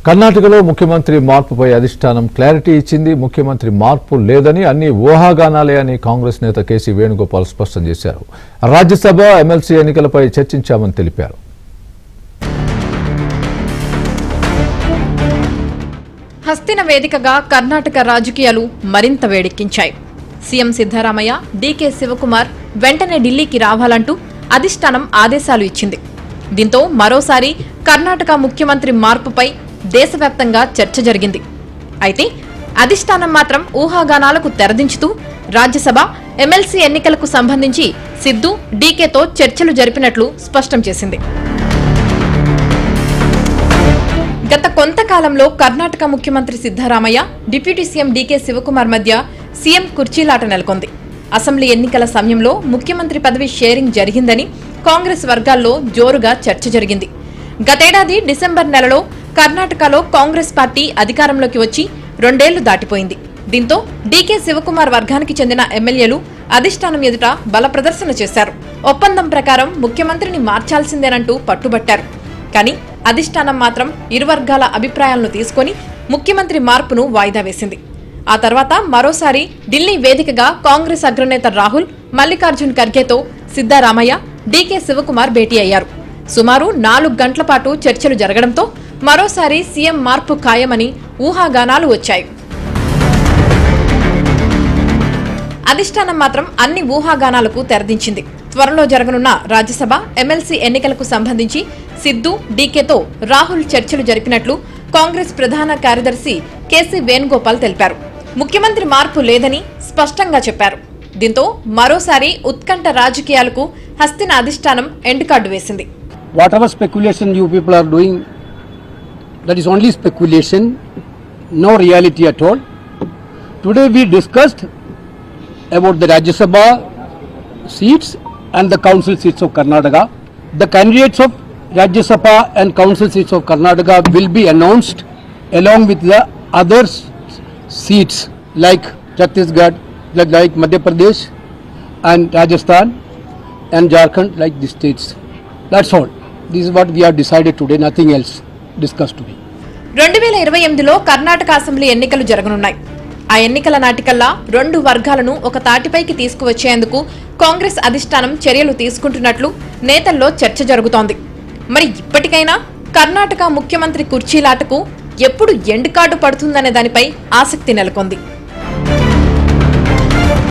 కర్ణాటకలో ముఖ్యమంత్రి మార్పుపై అధిష్టానం క్లారిటీ ఇచ్చింది. ముఖ్యమంత్రి మార్పు లేదని, అన్ని ఊహాగానాలే అని కాంగ్రెస్ నేత కేసీ వేణుగోపాల్ స్పష్టం చేశారు. రాజ్యసభ ఎమ్మెల్సీ ఎన్నికలపై చర్చించామని తెలిపారు. హస్తిన వేదికగా కర్ణాటక రాజకీయాలు మరింత వేడెక్కించాయి. సీఎం సిద్ధరామయ్య, డీకే శివకుమార్ వెంటనే ఢిల్లీకి రావాలంటూ అధిష్టానం ఆదేశాలు ఇచ్చింది. దీంతో మరోసారి కర్ణాటక ముఖ్యమంత్రి మార్పుపై దేశవ్యాప్తంగా చర్చ జరిగింది. అయితే అధిష్టానం మాత్రం ఊహాగానాలకు తెరదించుతూ రాజ్యసభ ఎమ్మెల్సీ ఎన్నికలకు సంబంధించి సిద్ధు, డీకేతో చర్చలు జరిపినట్లు స్పష్టం చేసింది. గత కొంతకాలంలో కర్ణాటక ముఖ్యమంత్రి సిద్ధరామయ్య, డిప్యూటీ సీఎం డీకే శివకుమార్ మధ్య సీఎం కుర్చీలాట నెలకొంది. అసెంబ్లీ ఎన్నికల సమయంలో ముఖ్యమంత్రి పదవి షేరింగ్ జరిగిందని కాంగ్రెస్ వర్గాల్లో జోరుగా చర్చ జరిగింది. గతేడాది డిసెంబర్ నెలలో కర్ణాటకలో కాంగ్రెస్ పార్టీ అధికారంలోకి వచ్చి 2 ఏళ్లు దాటిపోయింది. దీంతో డీకే శివకుమార్ వర్గానికి చెందిన ఎమ్మెల్యేలు అధిష్టానం ఎదుట బల ప్రదర్శన చేశారు. ఒప్పందం ప్రకారం ముఖ్యమంత్రిని మార్చాల్సిందేనంటూ పట్టుబట్టారు. కానీ అధిష్టానం మాత్రం ఇరు వర్గాల అభిప్రాయాలను తీసుకుని ముఖ్యమంత్రి మార్పును వాయిదా వేసింది. ఆ తర్వాత మరోసారి ఢిల్లీ వేదికగా కాంగ్రెస్ అగ్రనేత రాహుల్, మల్లికార్జున్ ఖర్గేతో సిద్ధరామయ్య, డీకే శివకుమార్ భేటీ అయ్యారు. సుమారు 4 గంటల పాటు చర్చలు జరగడంతో మరోసారి సీఎం మార్పు ఖాయమని ఊహాగానాలు వచ్చాయి. అధిష్టానం మాత్రం అన్ని ఊహాగానాలకు తెరదించింది. త్వరలో జరగనున్న రాజ్యసభ ఎమ్మెల్సీ ఎన్నికలకు సంబంధించి సిద్ధు, డీకేతో రాహుల్ చర్చలు జరిపినట్లు కాంగ్రెస్ ప్రధాన కార్యదర్శి కేసీ వేణుగోపాల్ తెలిపారు. ముఖ్యమంత్రి మార్పు లేదని స్పష్టంగా చెప్పారు. దీంతో మరోసారి ఉత్కంఠ రాజకీయాలకు హస్తిన అధిష్టానం ఎండ్ కార్డు వేసింది. Whatever speculation you people are doing, that is only speculation, no reality at all. Today we discussed about the Rajya Sabha seats and the council seats of Karnataka. The candidates of Rajya Sabha and council seats of Karnataka will be announced along with the other seats like Chhattisgarh, like Madhya Pradesh and Rajasthan and Jharkhand, like the states. That's all. This is what we have decided today, nothing else discussed today. 2028లో Karnataka assembly ఎన్నికలు జరగనున్నాయి. ఆ ఎన్నికల నాటికల్లా 2 వర్గాలను ఒక తాటిపైకి తీసుకువచ్చేందుకు కాంగ్రెస్ అధిష్టానం చర్యలు తీసుకుంటున్నట్లు నేతల్లో చర్చ జరుగుతోంది. మరి ఇప్పటికైనా కర్ణాటక ముఖ్యమంత్రి కుర్చీలాటకు ఎప్పుడు ఎండ్ కార్డు పడుతుందనే దానిపై ఆసక్తి నెలకొంది.